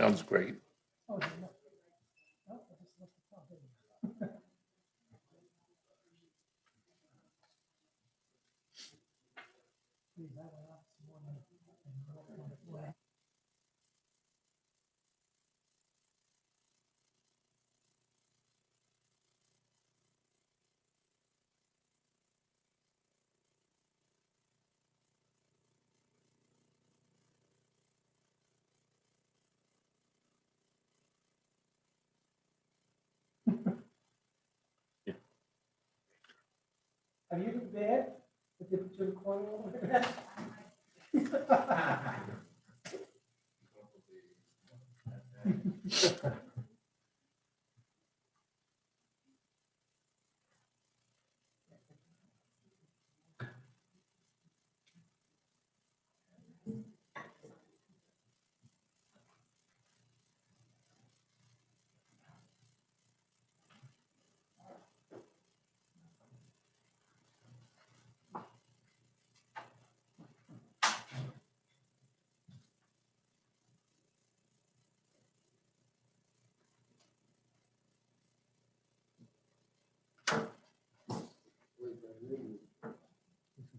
Sounds great. Have you been bad? Did they put you in the corner over there?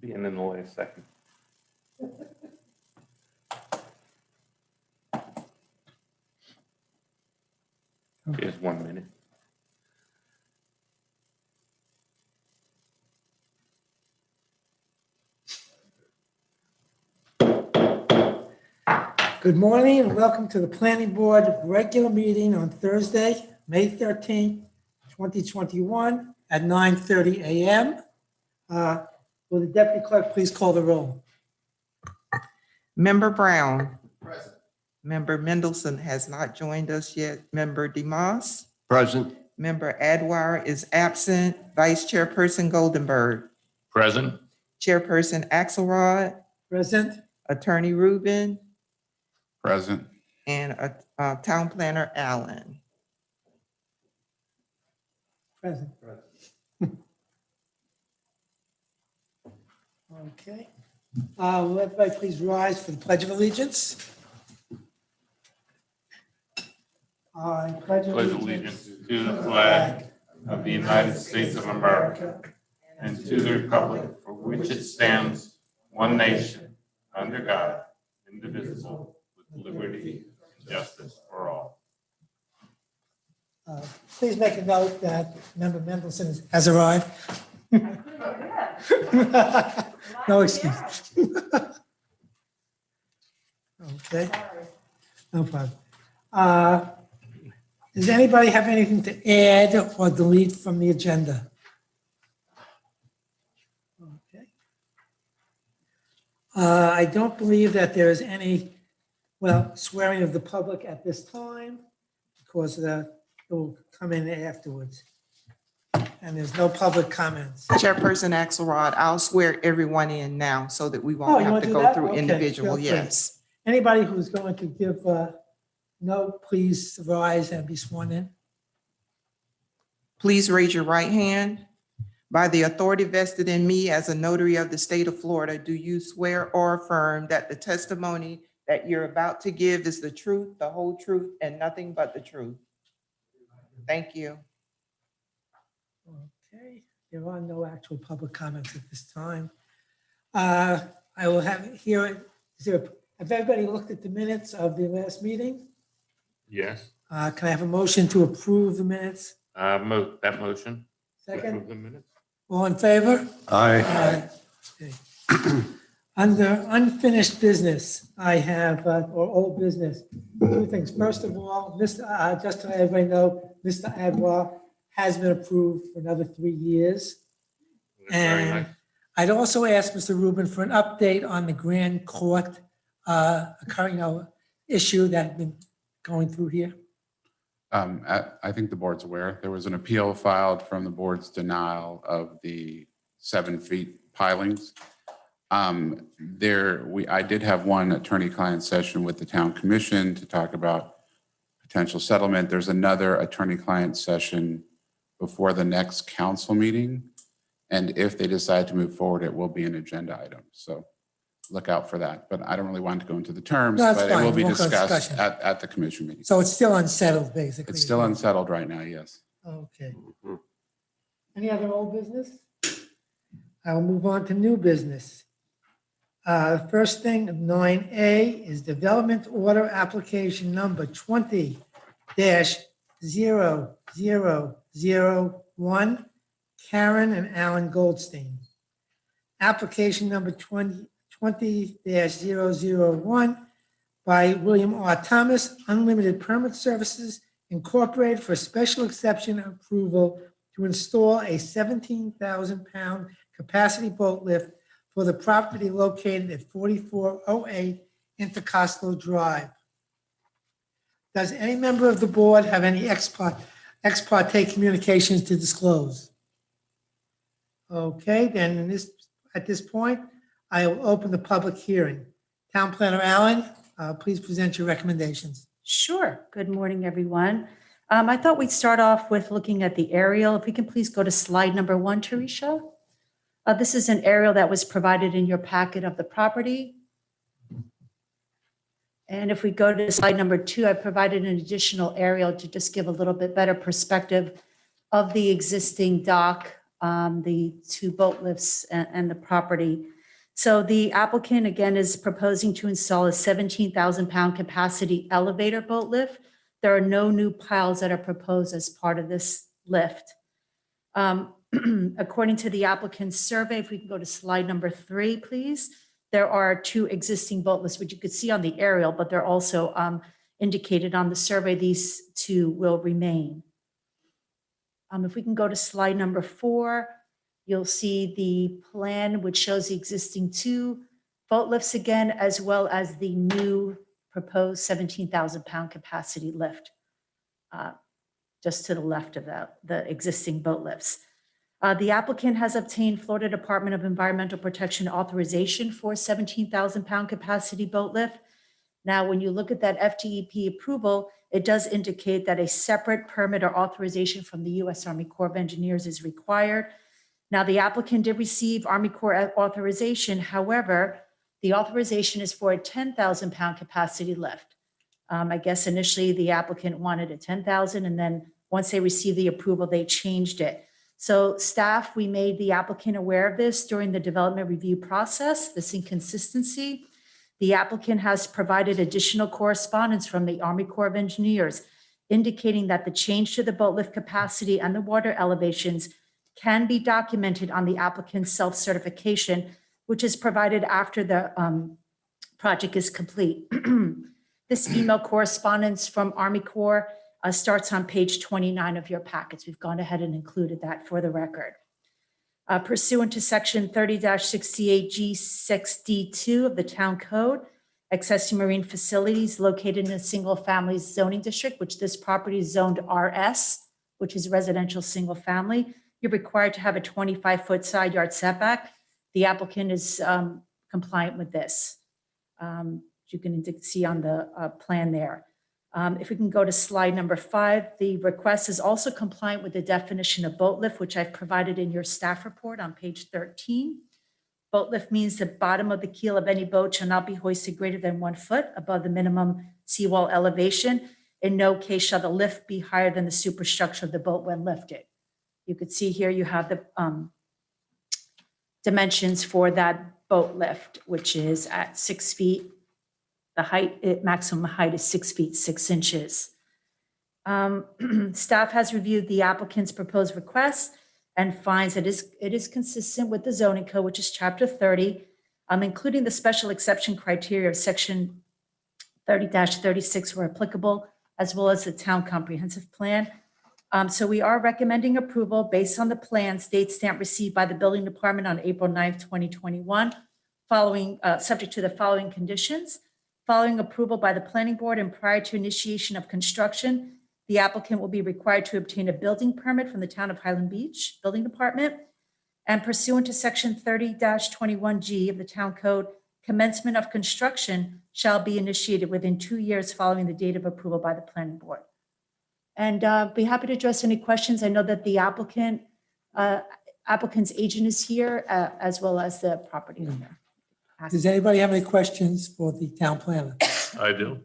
Being in the last second. Here's 1 minute. Good morning and welcome to the Planning Board regular meeting on Thursday, May 13th, 2021 at 9:30 a.m. Will the Deputy Clerk please call the roll? Member Brown. Present. Member Mendelson has not joined us yet. Member DeMoss. Present. Member Adwire is absent. Vice Chairperson Goldenberg. Present. Chairperson Axelrod. Present? Attorney Rubin. Present. And Town Planner Allen. Present. Okay. Will everybody please rise for the Pledge of Allegiance? I pledge Pledge allegiance to the flag of the United States of America and to the republic for which it stands, one nation, under God, indivisible, with liberty and justice for all. Please make a note that Member Mendelson has arrived. No excuse. Okay, no problem. Does anybody have anything to add or delete from the agenda? Okay. I don't believe that there is any, swearing of the public at this time because it will come in afterwards. And there's no public comments. Chairperson Axelrod, I'll swear everyone in now so that we Oh, won't you have want to to do go that? through Okay, individual, feel free. yes. Anybody who's going to give note, please rise and be sworn in. Please raise your right hand. By the authority vested in me as a notary of the state of Florida, do you swear or affirm that the testimony that you're about to give is the truth, the whole truth, and nothing but the truth? Thank you. Okay, there are no actual public comments at this time. I will have here, have everybody looked at the minutes of the last meeting? Yes. Can I have a motion to approve the minutes? That motion. Second, Approve the minutes. all in favor? Aye. Okay. Under unfinished business, I have, or old business, two things. First of all, just to let everybody know, Mr. Adwa has been approved for another 3 years. That's very And nice. I'd also ask Mr. Rubin for an update on the Grand Court, current, issue that had been going through here. I think the board's aware. There was an appeal filed from the board's denial of the 7 feet pilings. I did have one attorney-client session with the town commission to talk about potential settlement. There's another attorney-client session before the next council meeting. And if they decide to move forward, it will be an agenda item. So look out for that. But I don't really want to go into the terms, No, that's but it will fine. be We'll go discussed discussion. at the commission meeting. So it's still unsettled, basically. It's still unsettled right now, yes. Okay. Any other old business? I will move on to new business. First thing, 9A, is development order application number 20-0001, Karen and Alan Goldstein. Application number 20-001 by William R. Thomas, Unlimited Permit Services Incorporated, for special exception approval to install a 17,000-pound capacity boat lift for the property located at 4408 Intercoastal Drive. Does any member of the board have any ex parte communications to disclose? Okay, then at this point, I will open the public hearing. Town Planner Allen, please present your recommendations. Sure. Good morning, everyone. I thought we'd start off with looking at the aerial. If we can please go to slide number 1, Teresa. This is an aerial that was provided in your packet of the property. And if we go to slide number 2, I provided an additional aerial to just give a little bit better perspective of the existing dock, the 2 boat lifts and the property. So the applicant, again, is proposing to install a 17,000-pound capacity elevator boat lift. There are no new piles that are proposed as part of this lift. According to the applicant's survey, if we can go to slide number 3, please, there are 2 existing boat lifts, which you could see on the aerial, but they're also indicated on the survey. These 2 will remain. If we can go to slide number 4, you'll see the plan, which shows the existing 2 boat lifts again, as well as the new proposed 17,000-pound capacity lift, just to the left of the existing boat lifts. The applicant has obtained Florida Department of Environmental Protection authorization for 17,000-pound capacity boat lift. Now, when you look at that FDEP approval, it does indicate that a separate permit or authorization from the U.S. Army Corps of Engineers is required. Now, the applicant did receive Army Corps authorization. However, the authorization is for a 10,000-pound capacity lift. I guess initially the applicant wanted a 10,000, and then once they received the approval, they changed it. So staff, we made the applicant aware of this during the development review process, this inconsistency. The applicant has provided additional correspondence from the Army Corps of Engineers indicating that the change to the boat lift capacity and the water elevations can be documented on the applicant's self-certification, which is provided after the project is complete. This email correspondence from Army Corps starts on page 29 of your packets. We've gone ahead and included that for the record. Pursuant to section 30-68G6D2 of the Town Code, accessory marine facilities located in a single-family zoning district, which this property is zoned RS, which is residential single family, you're required to have a 25-foot side yard setback. The applicant is compliant with this. You can see on the plan there. If we can go to slide number 5, the request is also compliant with the definition of boat lift, which I've provided in your staff report on page 13. Boat lift means the bottom of the keel of any boat shall not be hoisted greater than 1 foot above the minimum seawall elevation. In no case shall the lift be higher than the superstructure of the boat when lifted. You could see here you have the dimensions for that boat lift, which is at 6 feet. The height, maximum height is 6 feet 6 inches. Staff has reviewed the applicant's proposed request and finds that it is consistent with the zoning code, which is chapter 30, including the special exception criteria of section 30-36 where applicable, as well as the town comprehensive plan. So we are recommending approval based on the plan's date stamp received by the building department on April 9th, 2021, following, subject to the following conditions. Following approval by the planning board and prior to initiation of construction, the applicant will be required to obtain a building permit from the town of Highland Beach Building Department. And pursuant to section 30-21G of the town code, commencement of construction shall be initiated within 2 years following the date of approval by the planning board. And be happy to address any questions. I know that the applicant's agent is here, as well as the property owner. Does anybody have any questions for the town planner? I do.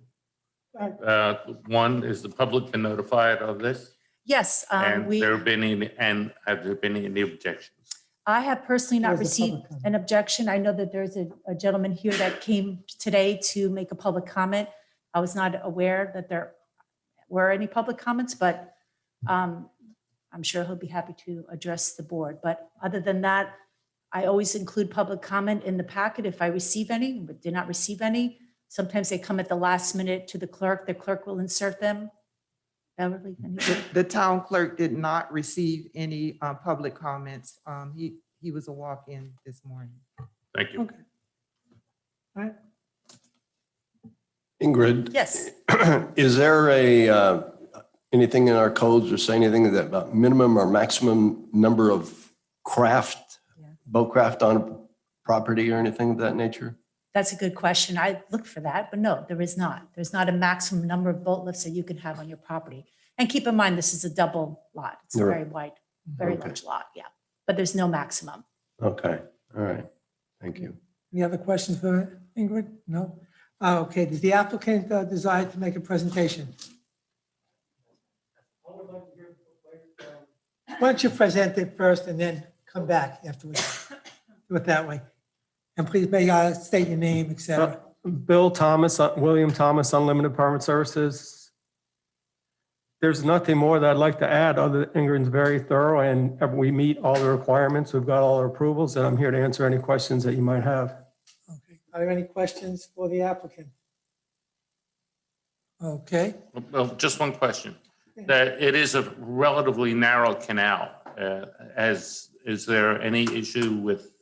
One, is the public been notified of this? Yes, And have there been any objections? I have personally not There's a received public comment. an objection. I know that there's a gentleman here that came today to make a public comment. I was not aware that there were any public comments, but I'm sure he'll be happy to address the board. But other than that, I always include public comment in the packet if I receive any, but did not receive any. Sometimes they come at the last minute to the clerk. The clerk will insert them. Beverly, any? The town clerk did not receive any public comments. He was a walk-in this morning. Thank you. Okay. All right. Ingrid, Yes. is there anything in our codes or say anything that about minimum or maximum number of boat craft on property or anything of that nature? That's a good question. I looked for that, but no, there is not. There's not a maximum number of boat lifts that you can have on your property. And keep in mind, this is a double lot. It's a Right. very wide, very Okay. large lot, yeah. But there's no maximum. Okay, all right. Thank you. Any other questions for Ingrid? No? Okay, does the applicant desire to make a presentation? Why don't you present it first and then come back afterwards? Do it that way. And please may state your name, et cetera. Bill Thomas, William Thomas, Unlimited Permit Services. There's nothing more that I'd like to add other than Ingrid's very thorough and we meet all the requirements. We've got all our approvals and I'm here to answer any questions that you might have. Okay. Are there any questions for the applicant? Okay. Well, just one question. That it is a relatively narrow canal. Is there any issue with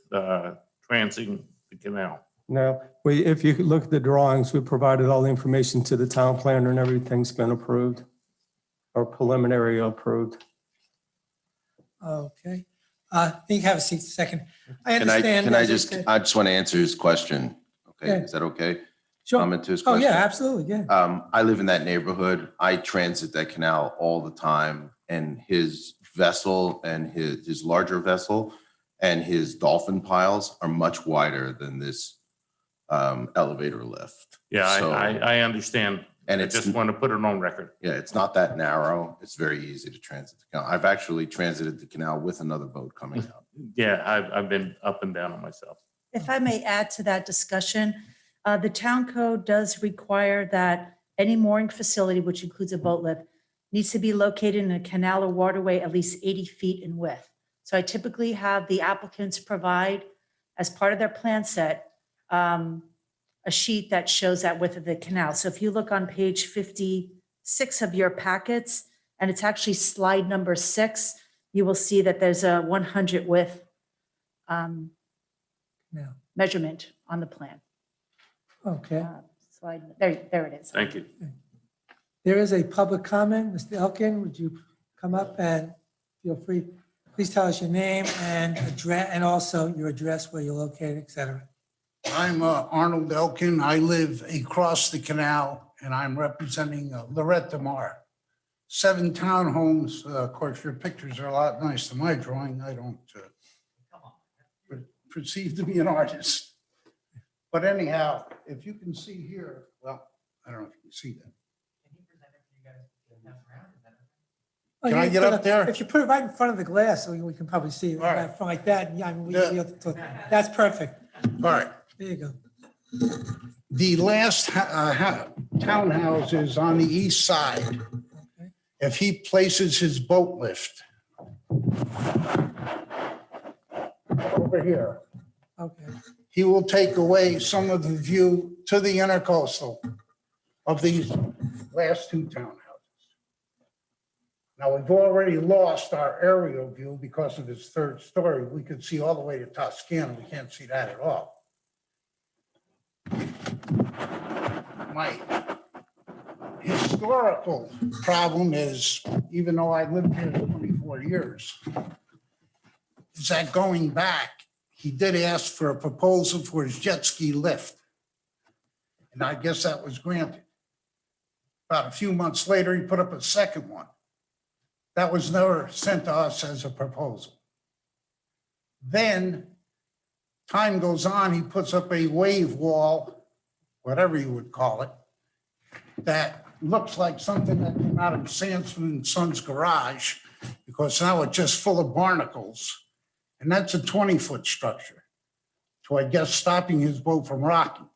transing the canal? Now, if you look at the drawings, we provided all the information to the town planner and everything's been approved or preliminary approved. Okay. You can have a seat a second. I Can I, understand. can I as you just, said- I just want to answer his question. Okay, Yeah. is that okay? Sure. Comment to his Oh, question? yeah, absolutely, yeah. I live in that neighborhood. I transit that canal all the time, and his vessel and his larger vessel and his dolphin piles are much wider than this elevator lift. Yeah, So- I understand. And I it's, just want to put it on record. yeah, it's not that narrow. It's very easy to transit the canal. I've actually transited the canal with another boat coming out. Yeah, I've been up and down on myself. If I may add to that discussion, the town code does require that any mooring facility, which includes a boat lift, needs to be located in a canal or waterway at least 80 feet in width. So I typically have the applicants provide, as part of their plan set, a sheet that shows that width of the canal. So if you look on page 56 of your packets, and it's actually slide number 6, you will see that there's a 100 width Yeah. measurement on the plan. Okay. Slide, there it is. Thank you. There is a public comment. Mr. Elkin, would you come up and feel free? Please tell us your name and address, and also your address, where you're located, et cetera. I'm Arnold Elkin. I live across the canal and I'm representing Lorette DeMar. 7 townhomes. Of course, your pictures are a lot nicer than my drawing. I don't perceive to be an artist. But anyhow, if you can see here, well, I don't know if you can see that. Can I get up there? If you put it right in front of the glass, so we can probably see it All right. right like that. Yeah, I mean, Yeah. that's perfect. All right. There you go. The last townhouse is on the east side. If he places his boat lift over here, Okay. he will take away some of the view to the intercoastal of these last 2 townhouses. Now, we've already lost our aerial view because of his 3rd story. We could see all the way to Toscana. We can't see that at all. My historical problem is, even though I lived here 24 years, is that going back, he did ask for a proposal for his jet ski lift. And I guess that was granted. About a few months later, he put up a 2nd one. That was never sent to us as a proposal. Then time goes on, he puts up a wave wall, whatever you would call it, that looks like something that came out of Sanford and Son's garage, because now it's just full of barnacles. And that's a 20-foot structure. So I guess stopping his boat from rocking.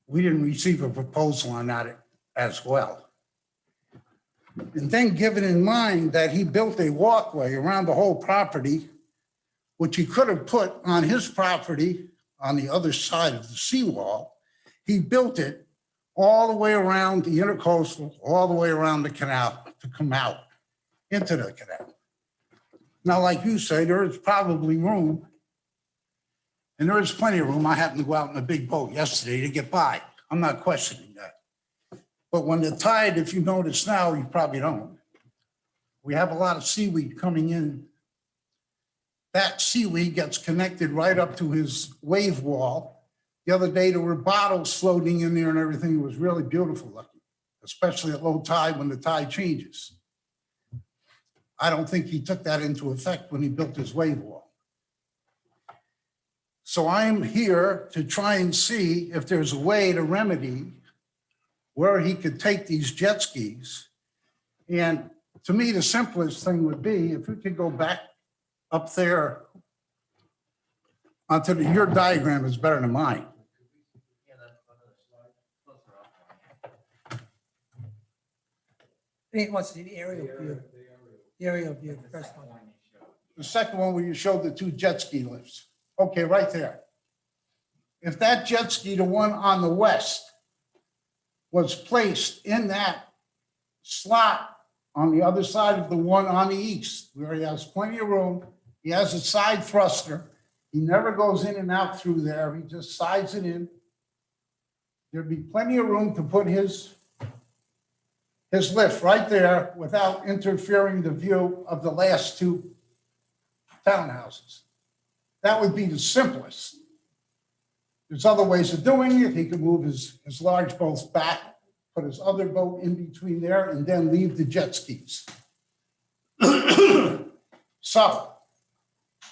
We didn't receive a proposal on that as well. And then given in mind that he built a walkway around the whole property, which he could have put on his property on the other side of the seawall, he built it all the way around the intercoastal, all the way around the canal to come out into the canal. Now, like you say, there is probably room, and there is plenty of room. I happened to go out in a big boat yesterday to get by. I'm not questioning that. But when the tide, if you notice now, you probably don't. We have a lot of seaweed coming in. That seaweed gets connected right up to his wave wall. The other day, there were bottles floating in there and everything. It was really beautiful looking, especially at low tide when the tide changes. I don't think he took that into effect when he built his wave wall. So I'm here to try and see if there's a way to remedy where he could take these jet skis. And to me, the simplest thing would be if we could go back up there onto your diagram is better than mine. He wants to see the aerial view. The aerial view, the first one. The second one where you showed the two jet ski lifts. Okay, right there. If that jet ski, the one on the west, was placed in that slot on the other side of the one on the east, where he has plenty of room, he has a side thruster, he never goes in and out through there, he just sides it in. There'd be plenty of room to put his lift right there without interfering the view of the last two townhouses. That would be the simplest. There's other ways of doing it. He could move his large boats back, put his other boat in between there, and then leave the jet skis. So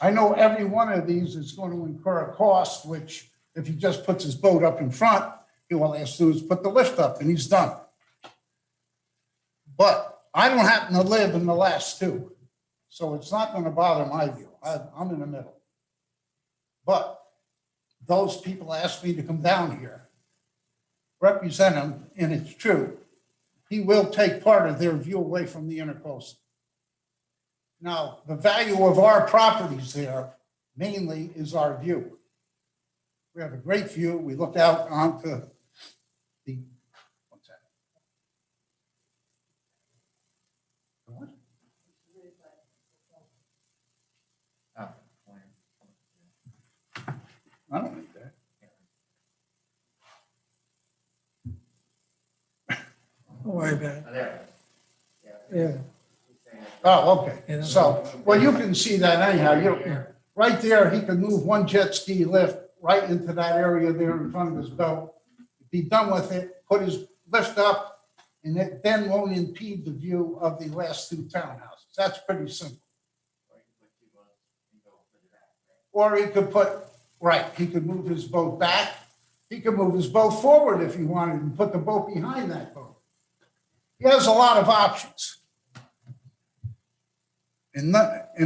I know every one of these is going to incur a cost, which if he just puts his boat up in front, he will have to do is put the lift up and he's done. But I don't happen to live in the last two, so it's not going to bother my view. I'm in the middle. But those people asked me to come down here, represent them, and it's true. He will take part of their view away from the intercoastal. Now, the value of our properties there mainly is our view. We have a great view. We look out onto the, what's that? What? I don't need that. Don't worry about it. Yeah. Oh, okay. So, well, you can see that anyhow. Right there, he can move one jet ski lift right into that area there in front of his boat. Be done with it, put his lift up, and it then won't impede the view of the last two townhouses. That's pretty simple. Or he could put, right, he could move his boat back. He could move his boat forward if he wanted and put the boat behind that boat. He has a lot of options. And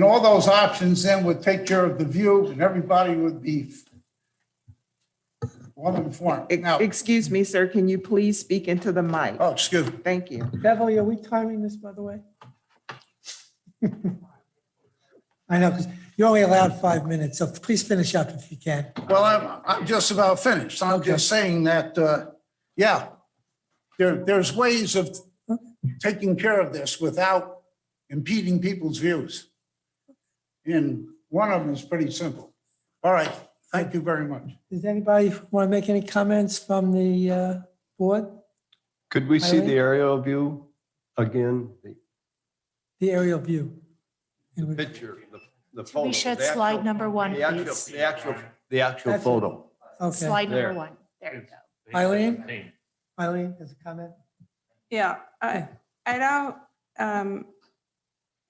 all those options then would take care of the view and everybody would be well informed. Now, Excuse me, sir, can you please speak into the mic? oh, excuse me. Thank you. Beverly, are we timing this, by the way? I know, because you're only allowed 5 minutes, so please finish up if you can. Well, I'm just about finished. I'm just saying that, yeah, there's ways of taking care of this without impeding people's views. And one of them is pretty simple. All right, thank you very much. Does anybody want to make any comments from the board? Could we see Eileen? the aerial view again? The aerial view. The picture, the Can photo. we shed the actual- slide number one, the actual- please? The actual That's- photo. Okay. Slide number There. one. There you go. Eileen has a comment? Yeah, I don't,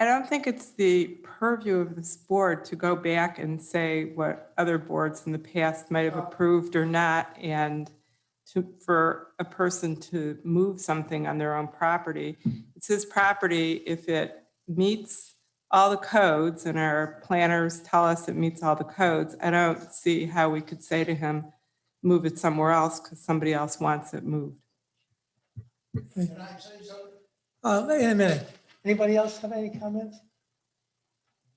I don't think it's the purview of this board to go back and say what other boards in the past might have approved or not, and for a person to move something on their own property. It's his property. If it meets all the codes and our planners tell us it meets all the codes, I don't see how we could say to him, move it somewhere else because somebody else wants it moved. Wait a minute. Anybody else have any comments?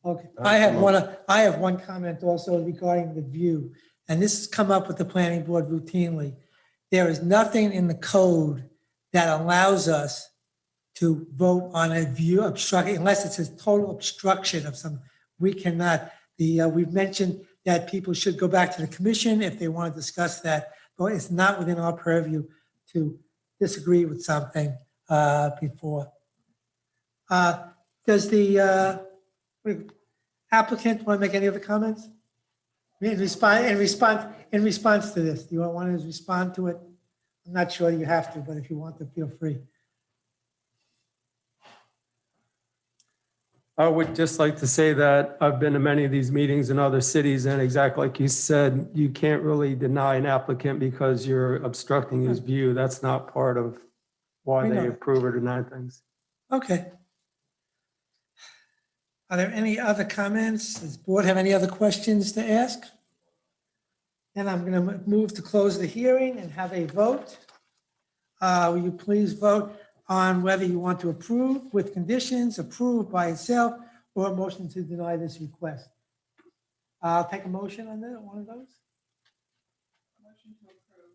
Okay, I have one comment also regarding the view, and this has come up with the planning board routinely. There is nothing in the code that allows us to vote on a view obstruction unless it's a total obstruction of some. We cannot. We've mentioned that people should go back to the commission if they want to discuss that, but it's not within our purview to disagree with something before. Does the applicant want to make any other comments? In response to this, do you want to respond to it? I'm not sure you have to, but if you want to, feel free. I would just like to say that I've been to many of these meetings in other cities, and exactly like you said, you can't really deny an applicant because you're obstructing his view. That's not part of why I know they that. approve or deny things. Okay. Are there any other comments? Does the board have any other questions to ask? And I'm going to move to close the hearing and have a vote. Will you please vote on whether you want to approve with conditions, approve by itself, or a motion to deny this request? I'll take a motion on that, one of those. Motion to approve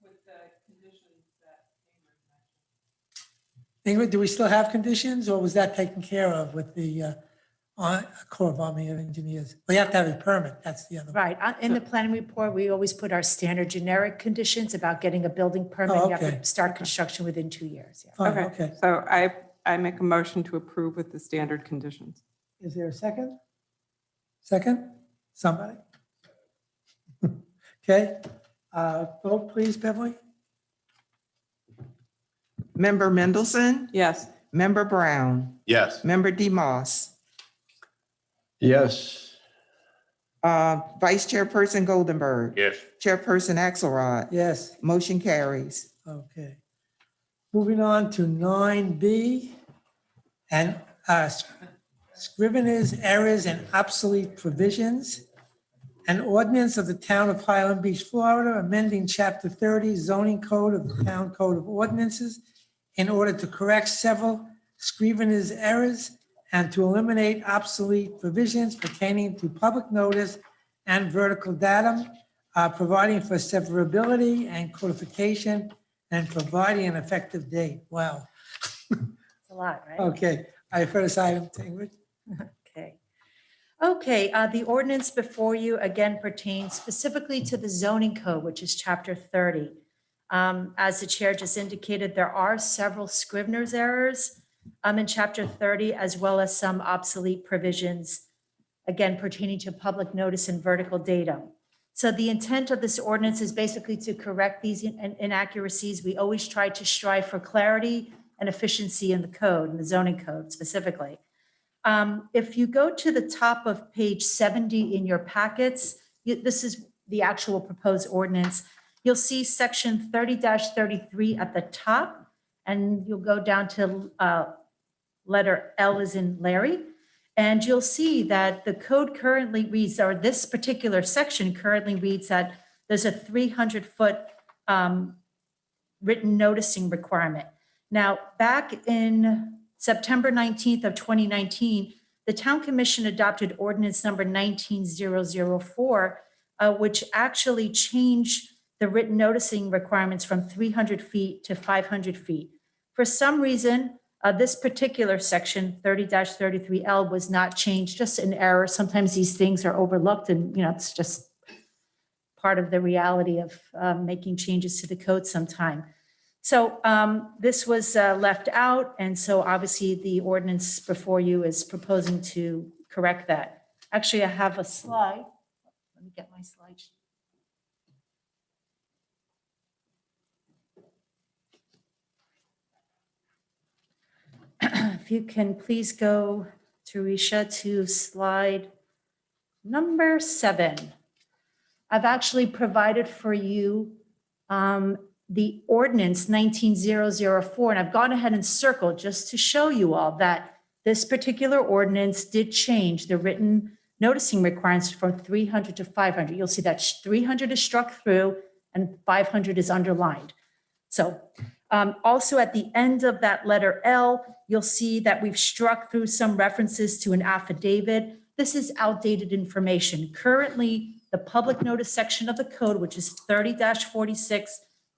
with the conditions that Ingrid, do we still have conditions, or was that taken care of with the Corps of Army of Engineers? We have to have a permit, that's the other one. Right. In the planning report, we always put our standard generic conditions about getting a building permit. Oh, You have okay. to start construction within 2 years. Yeah. Fine, Okay. okay. So I make a motion to approve with the standard conditions. Is there a second? Second? Somebody? Okay. Vote please, Beverly. Member Mendelson, Yes. Member Brown, Yes. Member DeMoss, Yes. Vice Chairperson Goldenberg, Yes. Chairperson Axelrod. Yes. Motion carries. Okay. Moving on to 9B and Scrivener's errors and obsolete provisions. An ordinance of the town of Highland Beach, Florida, amending chapter 30 zoning code of the town code of ordinances in order to correct several Scrivener's errors and to eliminate obsolete provisions pertaining to public notice and vertical datum, providing for severability and codification, and providing an effective date. Wow. It's a lot, right? Okay, I first item, Ingrid. Okay. Okay, the ordinance before you again pertains specifically to the zoning code, which is chapter 30. As the chair just indicated, there are several Scrivener's errors in chapter 30, as well as some obsolete provisions, again, pertaining to public notice and vertical datum. So the intent of this ordinance is basically to correct these inaccuracies. We always try to strive for clarity and efficiency in the code, in the zoning code specifically. If you go to the top of page 70 in your packets, this is the actual proposed ordinance. You'll see section 30-33 at the top, and you'll go down to letter L as in Larry. And you'll see that the code currently reads, or this particular section currently reads that there's a 300-foot written noticing requirement. Now, back in September 19th of 2019, the Town Commission adopted ordinance number 19004, which actually changed the written noticing requirements from 300 feet to 500 feet. For some reason, this particular section 30-33L was not changed, just an error. Sometimes these things are overlooked and, it's just part of the reality of making changes to the code sometime. So this was left out. And so obviously the ordinance before you is proposing to correct that. Actually, I have a slide. Let me get my slide sheet. If you can please go Teresha, to slide number 7. I've actually provided for you the ordinance 19004, and I've gone ahead and circled just to show you all that this particular ordinance did change the written noticing requirements from 300 to 500. You'll see that 300 is struck through and 500 is underlined. So also at the end of that letter L, you'll see that we've struck through some references to an affidavit. This is outdated information. Currently, the public notice section of the code, which is 30-46,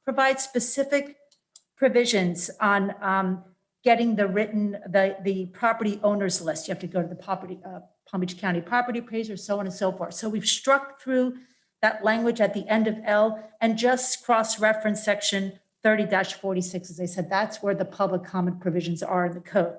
provides specific provisions on getting the property owner's list. You have to go to the Palm Beach County property appraiser, so on and so forth. So we've struck through that language at the end of L and just cross-reference section 30-46. As I said, that's where the public comment provisions are in the code.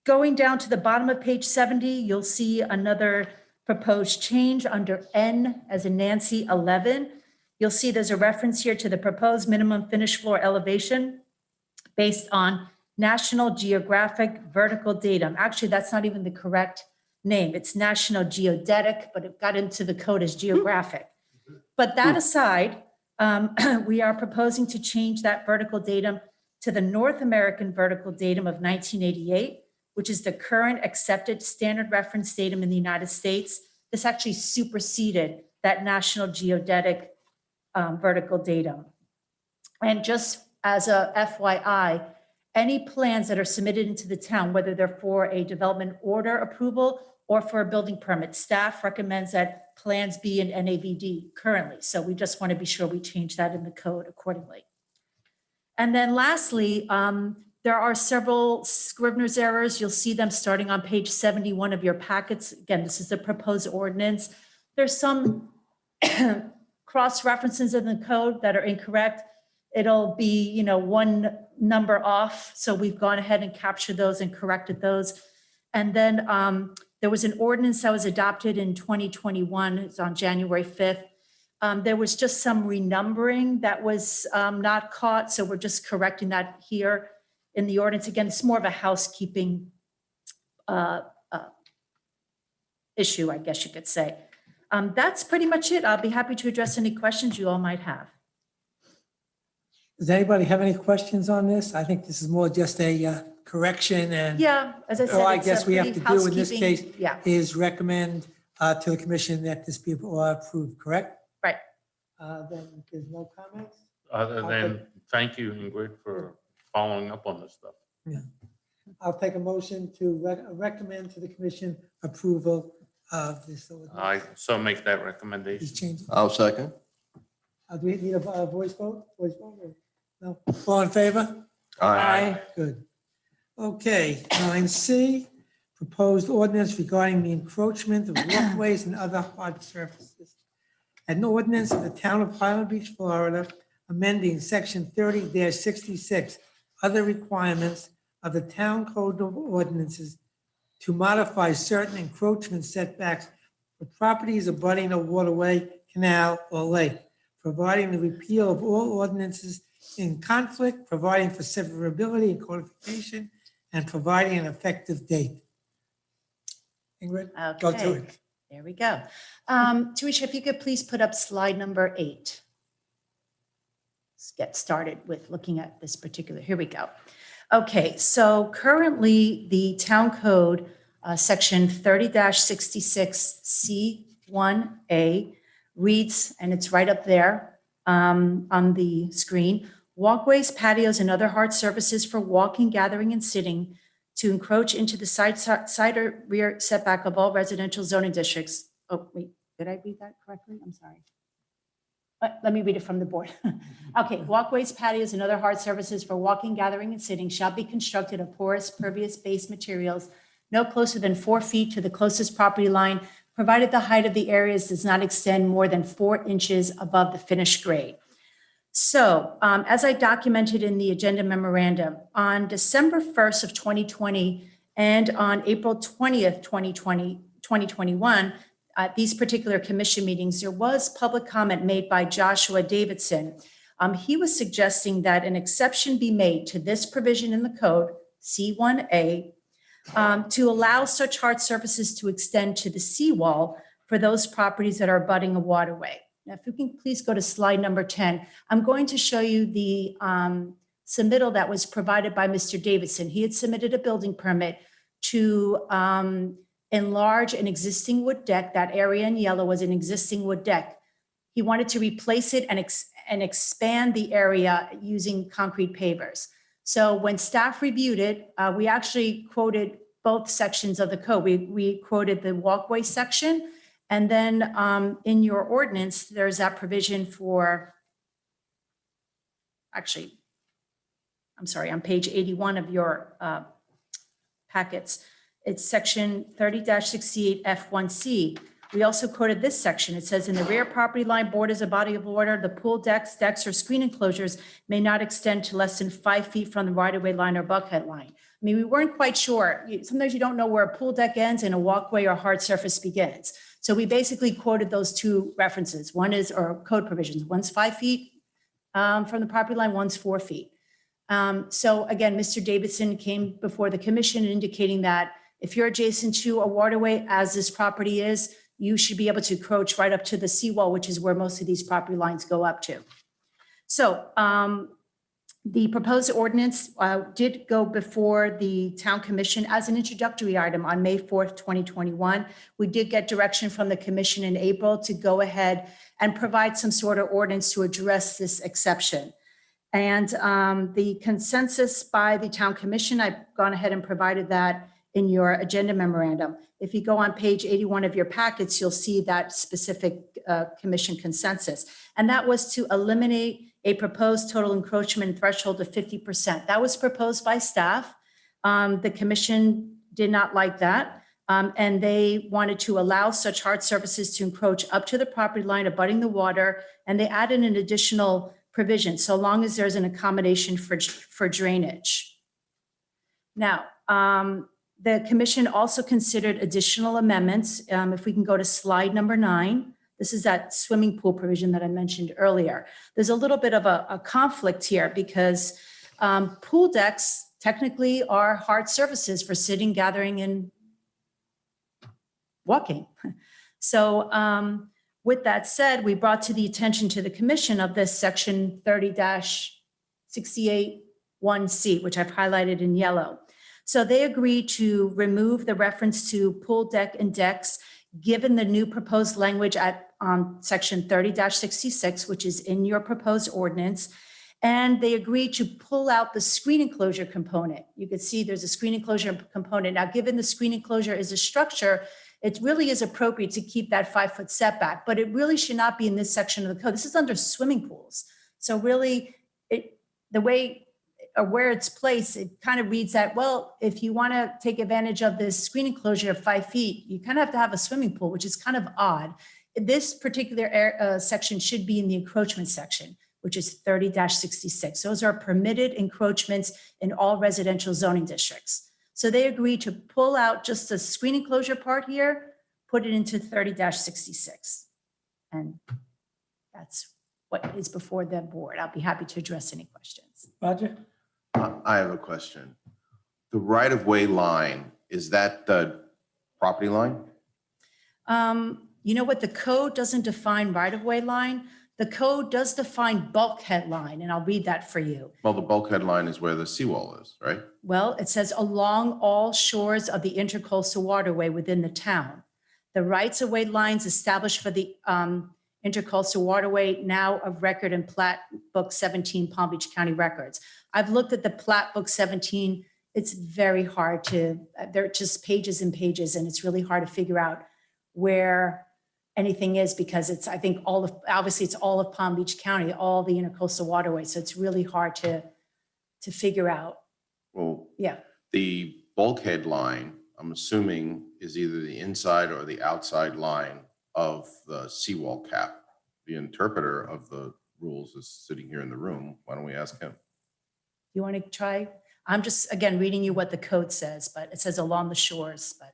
Going down to the bottom of page 70, you'll see another proposed change under N as in Nancy 11. You'll see there's a reference here to the proposed minimum finished floor elevation based on National Geographic vertical datum. Actually, that's not even the correct name. It's National Geodetic, but it got into the code as geographic. But that aside, we are proposing to change that vertical datum to the North American vertical datum of 1988, which is the current accepted standard reference datum in the United States. This actually superseded that National Geodetic vertical datum. And just as a FYI, any plans that are submitted into the town, whether they're for a development order approval or for a building permit, staff recommends that plans be in NAVD currently. So we just want to be sure we change that in the code accordingly. And then lastly, there are several Scrivener's errors. You'll see them starting on page 71 of your packets. Again, this is the proposed ordinance. There's some cross references in the code that are incorrect. It'll be, one number off. So we've gone ahead and captured those and corrected those. And then there was an ordinance that was adopted in 2021. It's on January 5th. There was just some renumbering that was not caught. So we're just correcting that here in the ordinance. Again, it's more of a housekeeping issue, I guess you could say. That's pretty much it. I'll be happy to address any questions you all might have. Does anybody have any questions on this? I think this is more just a correction and. Yeah, as I said, All I it's guess a we have pretty to do in this case housekeeping- Yeah, is recommend to the commission that this be approved, correct? right. Then there's no comments? Other Okay. than, thank you, Ingrid, for following up on this stuff. I'll take a motion to recommend to the commission approval of this. I so make that These recommendation. changes. I'll second. Do we need a voice vote? Voice vote? Or- No? All in favor? Aye. Good. Okay, 9C, proposed ordinance regarding the encroachment of walkways and other hard surfaces. An ordinance of the town of Highland Beach, Florida, amending section 30-66, other requirements of the town code of ordinances to modify certain encroachment setbacks for properties abutting a waterway, canal, or lake, providing the repeal of all ordinances in conflict, providing for severability and codification, and providing an effective date. Ingrid, go through Okay, it. there we go. Teresha, if you could please put up slide number 8. Let's get started with looking at this particular, here we go. Okay, so currently the town code, section 30-66C1A reads, and it's right up there on the screen, walkways, patios, and other hard surfaces for walking, gathering, and sitting to encroach into the side or rear setback of all residential zoning districts. Oh, wait, did I read that correctly? I'm sorry. Let me read it from the board. Okay, walkways, patios, and other hard surfaces for walking, gathering, and sitting shall be constructed of porous, pervious-based materials no closer than 4 feet to the closest property line, provided the height of the areas does not extend more than 4 inches above the finished grade. So as I documented in the agenda memorandum, on December 1st of 2020 and on April 20th, 2021, at these particular commission meetings, there was public comment made by Joshua Davidson. He was suggesting that an exception be made to this provision in the code, C1A, to allow such hard surfaces to extend to the seawall for those properties that are abutting a waterway. Now, if you can please go to slide number 10, I'm going to show you the submittal that was provided by Mr. Davidson. He had submitted a building permit to enlarge an existing wood deck. That area in yellow was an existing wood deck. He wanted to replace it and expand the area using concrete pavers. So when staff reviewed it, we actually quoted both sections of the code. We quoted the walkway section, and then in your ordinance, there's that provision for, actually, I'm sorry, on page 81 of your packets, it's section 30-68 F1C. We also quoted this section. It says, in the rear property line borders a body of water, the pool decks, or screen enclosures may not extend to less than 5 feet from the right-of-way line or bulkhead line. I mean, we weren't quite sure. Sometimes you don't know where a pool deck ends and a walkway or hard surface begins. So we basically quoted those two references. One is, or code provisions, one's 5 feet from the property line, one's 4 feet. So again, Mr. Davidson came before the commission indicating that if you're adjacent to a waterway, as this property is, you should be able to encroach right up to the seawall, which is where most of these property lines go up to. So the proposed ordinance did go before the town commission as an introductory item on May 4th, 2021. We did get direction from the commission in April to go ahead and provide some sort of ordinance to address this exception. And the consensus by the town commission, I've gone ahead and provided that in your agenda memorandum. If you go on page 81 of your packets, you'll see that specific commission consensus. And that was to eliminate a proposed total encroachment threshold of 50%. That was proposed by staff. The commission did not like that. And they wanted to allow such hard surfaces to encroach up to the property line abutting the water. And they added an additional provision, so long as there's an accommodation for drainage. Now, the commission also considered additional amendments. If we can go to slide number 9, this is that swimming pool provision that I mentioned earlier. There's a little bit of a conflict here because pool decks technically are hard surfaces for sitting, gathering, and walking. So with that said, we brought to the attention to the commission of this section 30-68(1)C, which I've highlighted in yellow. So they agreed to remove the reference to pool deck and decks, given the new proposed language at section 30-66, which is in your proposed ordinance. And they agreed to pull out the screen enclosure component. You can see there's a screen enclosure component. Now, given the screen enclosure is a structure, it really is appropriate to keep that 5-foot setback, but it really should not be in this section of the code. This is under swimming pools. So really, the way or where it's placed, it kind of reads that, well, if you want to take advantage of this screen enclosure of 5 feet, you kind of have to have a swimming pool, which is kind of odd. This particular section should be in the encroachment section, which is 30-66. Those are permitted encroachments in all residential zoning districts. So they agreed to pull out just the screen enclosure part here, put it into 30-66. And that's what is before the board. I'll be happy to address any questions. Roger? I have a question. The right-of-way line, is that the property line? You know what? The code doesn't define right-of-way line. The code does define bulkhead line, and I'll read that for you. Well, the bulkhead line is where the seawall is, right? Well, it says along all shores of the intercoastal waterway within the town. The rights-of-way lines established for the intercoastal waterway now of record in Plat Book 17, Palm Beach County Records. I've looked at the Plat Book 17. It's very hard to, they're just pages and pages, and it's really hard to figure out where anything is because it's, I think obviously it's all of Palm Beach County, all the intercoastal waterway. So it's really hard to figure out. Well, Yeah. the bulkhead line, I'm assuming, is either the inside or the outside line of the seawall cap. The interpreter of the rules is sitting here in the room. Why don't we ask him? You want to try? I'm just, again, reading you what the code says, but it says along the shores, but.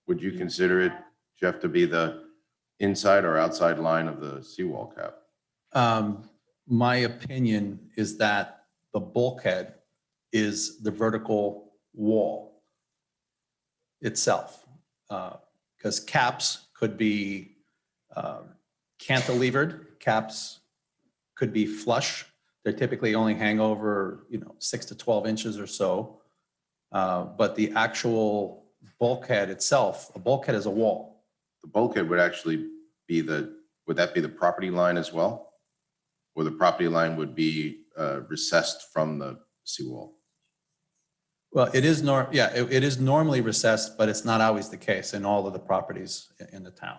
Would you consider it, Jeff, to be the inside or outside line of the seawall cap? My opinion is that the bulkhead is the vertical wall. itself. Because caps could be cantilevered, caps could be flush. They typically only hang over, 6 to 12 inches or so. But the actual bulkhead itself, a bulkhead is a wall. The bulkhead would actually be would that be the property line as well? Or the property line would be recessed from the seawall? Well, it is it is normally recessed, but it's not always the case in all of the properties in the town,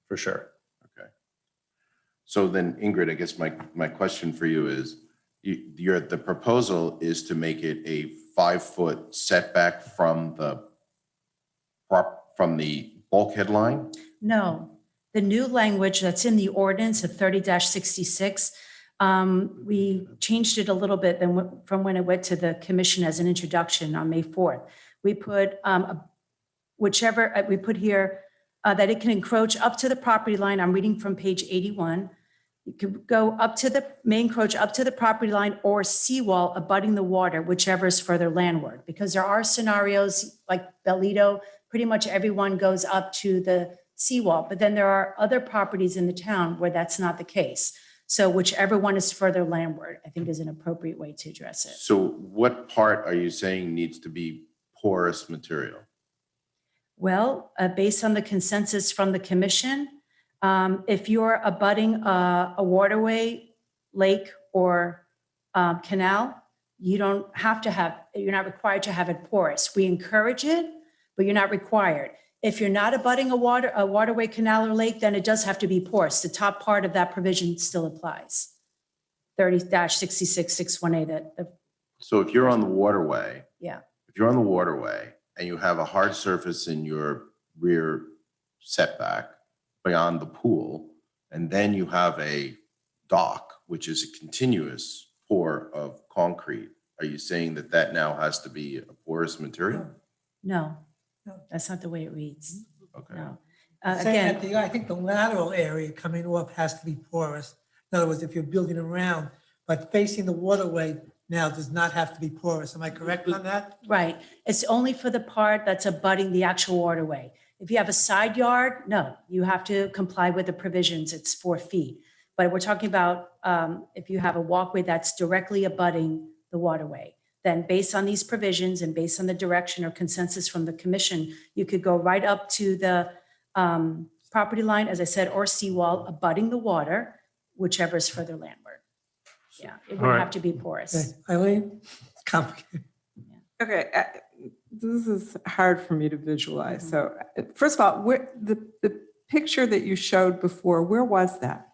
for sure. Okay. So then Ingrid, I guess my question for you is, the proposal is to make it a 5-foot setback from the bulkhead line? No, the new language that's in the ordinance of 30-66, we changed it a little bit from when it went to the commission as an introduction on May 4th. We put we put here that it can encroach up to the property line. I'm reading from page 81. You could go up to may encroach up to the property line or seawall abutting the water, whichever is further landward. Because there are scenarios like Bellito, pretty much everyone goes up to the seawall, but then there are other properties in the town where that's not the case. So whichever one is further landward, I think is an appropriate way to address it. So what part are you saying needs to be porous material? Well, based on the consensus from the commission, if you're abutting a waterway, lake, or canal, you're not required to have it porous. We encourage it, but you're not required. If you're not abutting a waterway, canal, or lake, then it does have to be porous. The top part of that provision still applies. 30-66-61A. So if you're on the waterway, Yeah. if you're on the waterway and you have a hard surface in your rear setback beyond the pool, and then you have a dock, which is a continuous pour of concrete, are you saying that now has to be a porous material? No, that's not the way it reads. Okay. No. Saying Again, that I think the lateral area coming off has to be porous. In other words, if you're building around, but facing the waterway now does not have to be porous. Am I correct on that? right. It's only for the part that's abutting the actual waterway. If you have a side yard, no, you have to comply with the provisions. It's 4 feet. But we're talking about if you have a walkway that's directly abutting the waterway, then based on these provisions and based on the direction or consensus from the commission, you could go right up to the property line, as I said, or seawall abutting the water, whichever is further landward. Yeah, it wouldn't right. have to be porous. Okay. Eileen? It's complicated. Okay, this is hard for me to visualize. So first of all, the picture that you showed before, where was that?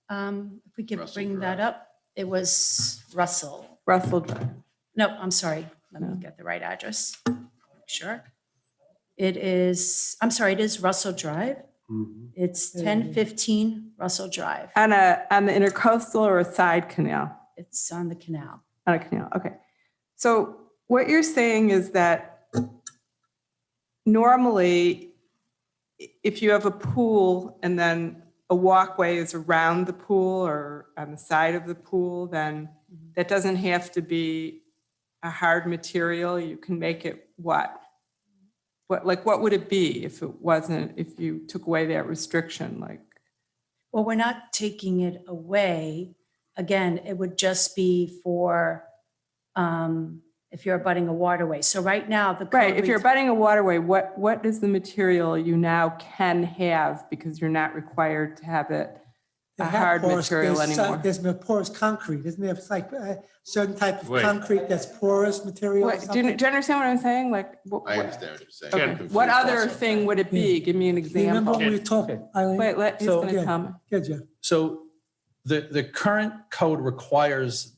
If we could Russell bring Drive. that up, it was Russell. Russell Drive. No, I'm sorry. Let me No. get the right address. Sure. It is Russell Drive. It's 1015 Russell Drive. On the intercoastal or a side canal? It's on the canal. On a canal, okay. So what you're saying is that normally, if you have a pool and then a walkway is around the pool or on the side of the pool, then that doesn't have to be a hard material. You can make it what? What would it be if you took away that restriction? Well, we're not taking it away. Again, it would just be for if you're abutting a waterway. So right now, the code Right, if you're reads- abutting a waterway, what is the material you now can have because you're not required to have it a They have hard porous- material there's anymore? There's no porous concrete, isn't there? It's like a certain type of Wait. concrete that's porous material or What, do you something. understand what I'm saying? I understand what you're saying. Okay. I'm confused What other also. thing would it be? Give me an Do you remember example. when we were talking, Eileen? Wait, he's So- gonna tell me. Good, Jeff. So the current code requires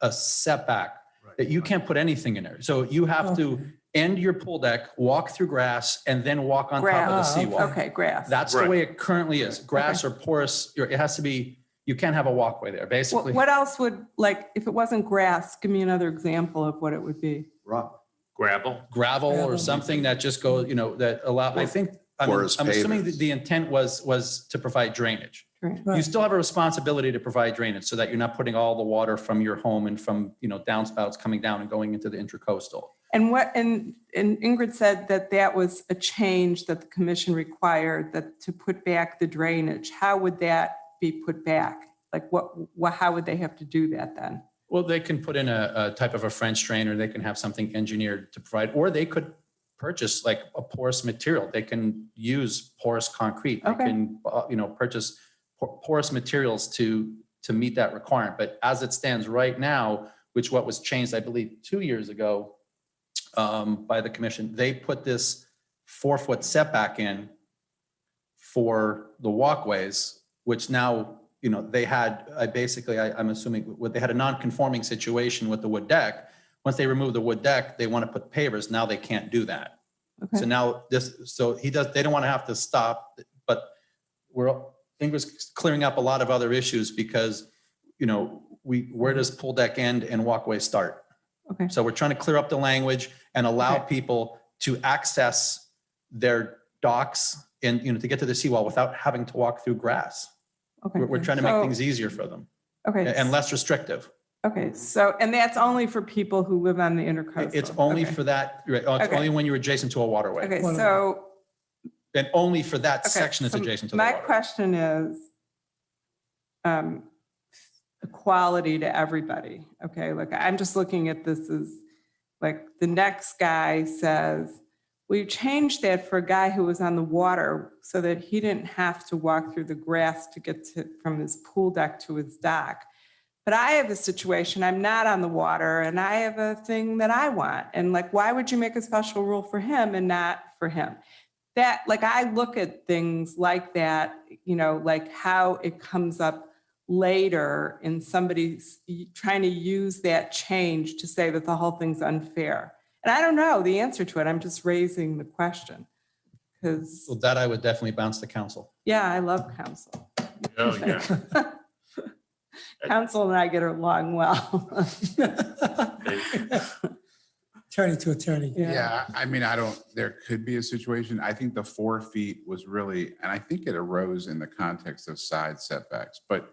a setback that you can't put anything in there. So you have to end your pool deck, walk through grass, and then walk on top of the Grass, seawall. okay, grass. That's the Right. way it currently is. Grass or porous, it has to be, you can't have a walkway there, basically. What else would, if it wasn't grass, give me another example of what it would be. Rock. Gravel. Gravel or Gravel. something that just goes, that allow, I think, Porous I'm assuming pavers. that the intent was to provide drainage. Right. You Right. still have a responsibility to provide drainage so that you're not putting all the water from your home and from, downspouts coming down and going into the intracoastal. And Ingrid said that that was a change that the commission required, that to put back the drainage. How would that be put back? Like how would they have to do that then? Well, they can put in a type of a French drain, or they can have something engineered to provide, or they could purchase like a porous material. They can use porous concrete. They Okay. can, purchase porous materials to meet that requirement. But as it stands right now, which what was changed, I believe, 2 years ago by the commission, they put this 4-foot setback in for the walkways, which now, they had, I'm assuming, they had a non-conforming situation with the wood deck. Once they remove the wood deck, they want to put pavers. Now they can't do that. Okay. So now they don't want to have to stop, but Ingrid's clearing up a lot of other issues because, where does pool deck end and walkway start? Okay. So we're trying to clear up the language and allow people to access their docks and, to get to the seawall without having to walk through grass. Okay. We're trying to make things easier for them Okay. and less restrictive. Okay. So, and that's only for people who live on the intercoastal. It's only Okay. for that, right? It's Okay. only when you're adjacent to a waterway. Okay. So, And only for that okay, section that's so adjacent to the my waterway. question is equality to everybody. Okay. Like I'm just looking at this as like the next guy says, well, you changed that for a guy who was on the water so that he didn't have to walk through the grass to get from his pool deck to his dock. But I have a situation, I'm not on the water and I have a thing that I want. And like, why would you make a special rule for him and not for him? That, like, I look at things like that, like how it comes up later in somebody's trying to use that change to say that the whole thing's unfair. And I don't know the answer to it. I'm just raising the question. Because, Well, that I would definitely bounce to council. yeah, I love council. Oh, yeah. Council and I get along well. Attorney to attorney. Yeah, I mean, there could be a situation. I think the 4 feet was really, and I think it arose in the context of side setbacks. But,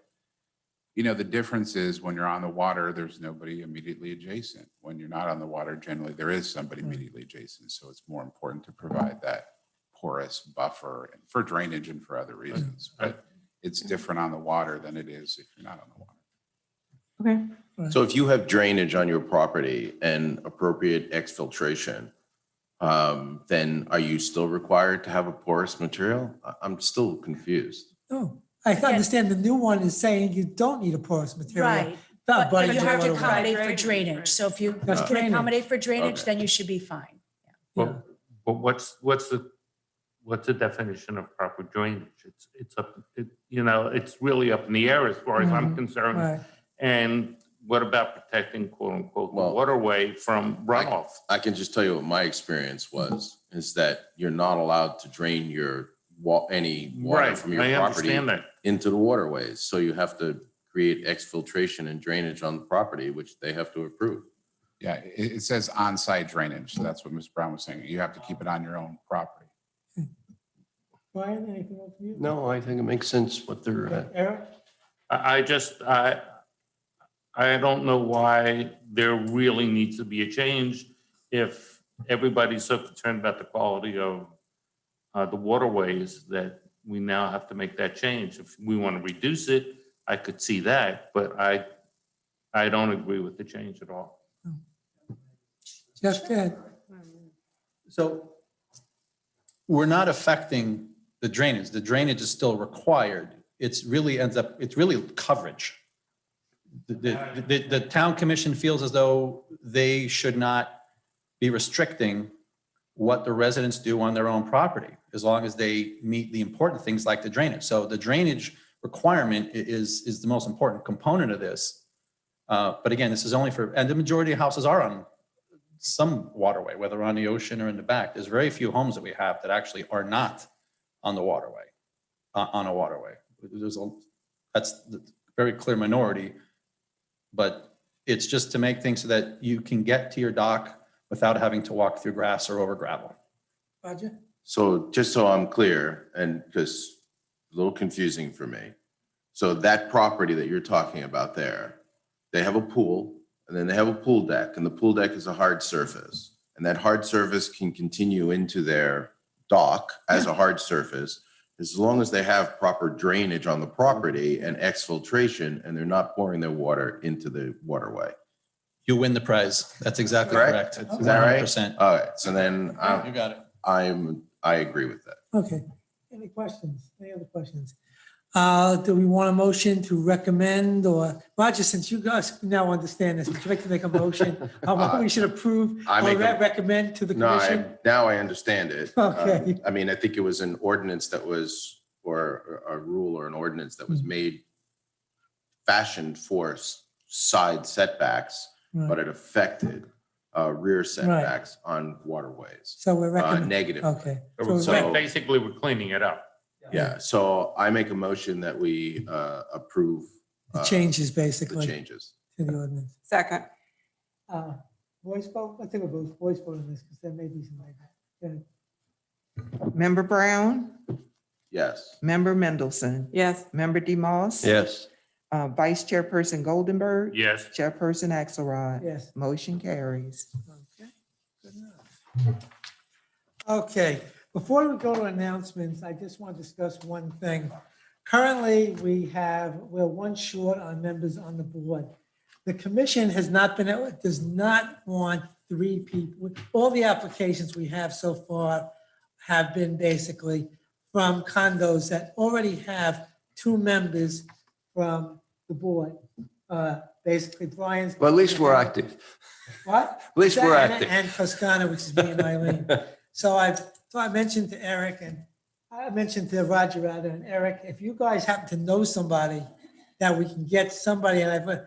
the difference is when you're on the water, there's nobody immediately adjacent. When you're not on the water, generally there is somebody immediately adjacent. So it's more important to provide that porous buffer and for drainage and for other reasons. But it's different on the water than it is if you're not on the water. Okay. So if you have drainage on your property and appropriate exfiltration, then are you still required to have a porous material? I'm still confused. No, I understand the new one is saying you don't need a porous material. Right. But But you you have to wanna- accommodate for drainage. So if you That's can drainage. accommodate for drainage, Okay. then you should be fine. But what's the definition of proper drainage? It's it's really up in the air as far as I'm concerned. Right. And what about protecting quote unquote the Well, waterway from runoff? I can just tell you what my experience is that you're not allowed to drain any water Right, from your I property understand that. into the waterways. So you have to create exfiltration and drainage on the property, which they have to approve. Yeah, it says on-site drainage. So that's what Ms. Brown was saying. You have to keep it on your own property. Brian, anything else from you? No, I think it makes sense what they're, Eric? I don't know why there really needs to be a change if everybody's so concerned about the quality of the waterways that we now have to make that change. If we want to reduce it, I could see that, but I don't agree with the change at all. Jeff, go ahead. So we're not affecting the drainage. The drainage is still required. It's really coverage. The town commission feels as though they should not be restricting what the residents do on their own property, as long as they meet the important things like the drainage. So the drainage requirement is the most important component of this. But again, this is only and the majority of houses are on some waterway, whether on the ocean or in the back. There's very few homes that we have that actually are not on the waterway, on a waterway. That's the very clear minority, but it's just to make things so that you can get to your dock without having to walk through grass or over gravel. Roger? So just so I'm clear, and because a little confusing for me. So that property that you're talking about there, they have a pool and then they have a pool deck, and the pool deck is a hard surface. and that hard surface can continue into their dock as a hard surface, as long as they have proper drainage on the property and exfiltration, and they're not pouring their water into the waterway. You win the prize. That's exactly Correct? correct. Is that right? 100%. All right, so then You got it. I agree with that. Okay. Any questions? Any other questions? Do we want a motion to recommend, or Roger, since you guys now understand this, would you like to make a motion on what we should approve I or make a- recommend to the No, commission? now I understand it. Okay. I mean, I think it was an ordinance that was, or a rule or an ordinance that was made, fashioned for side setbacks, but it affected rear setbacks on waterways. So we're recommending, Negative. okay. So- Basically, we're cleaning it up. Yeah, so I make a motion that we approve The changes, the basically, changes. to the ordinance. Second, Voice vote? I think we'll both voice vote on this, because there may be some. Member Brown, Yes. Member Mendelson, yes. Member DeMoss. Yes. Vice Chairperson Goldenberg. Yes. Chairperson Axelrod. Yes. Motion carries. Okay, good enough. Okay, before we go to announcements, I just want to discuss one thing. Currently, we're one short on members on the board. The commission does not want 3 people. All the applications we have so far have been basically from condos that already have 2 members from the board. Basically, Brian's. Well, at least we're active. What? At least we're And- active. And Toscana, which is me and Eileen. So I mentioned to Eric, and I mentioned to Roger rather, and Eric, if you guys happen to know somebody that we can get somebody, and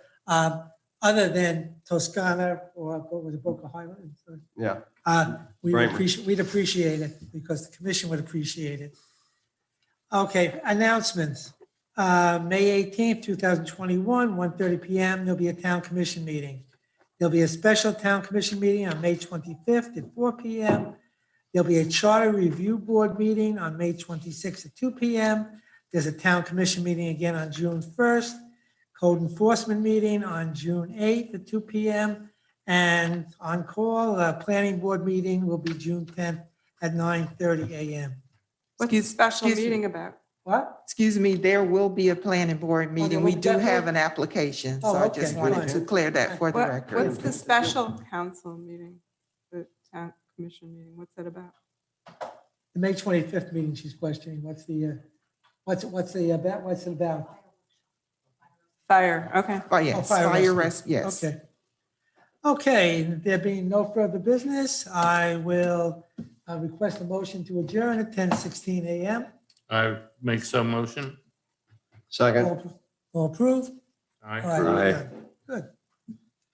other than Toscana or what was it, Boca Highlands? Yeah. We'd Right. appreciate it, because the commission would appreciate it. Okay, announcements. May 18th, 2021, 1:30 PM, there'll be a town commission meeting. There'll be a special town commission meeting on May 25th at 4 PM. There'll be a charter review board meeting on May 26th at 2 PM. There's a town commission meeting again on June 1st. Code enforcement meeting on June 8th at 2 PM. And on call, a planning board meeting will be June 10th at 9:30 AM. What's the special excuse me. meeting about? What? Excuse me, there will be a planning board meeting. We will do have definitely- an application, so Oh, I okay, just wanted fine. to clear that for the What's record. the special council meeting? The town commission meeting, what's that about? The May 25th meeting, she's questioning, what's it about? Fire, okay. Oh, yes, fire fire rescue. rest, yes. Okay. Okay, there being no further business, I will request a motion to adjourn at 10:16 AM. I make some motion. Second. All approved? Aye. All right, we're Aye. done. Good.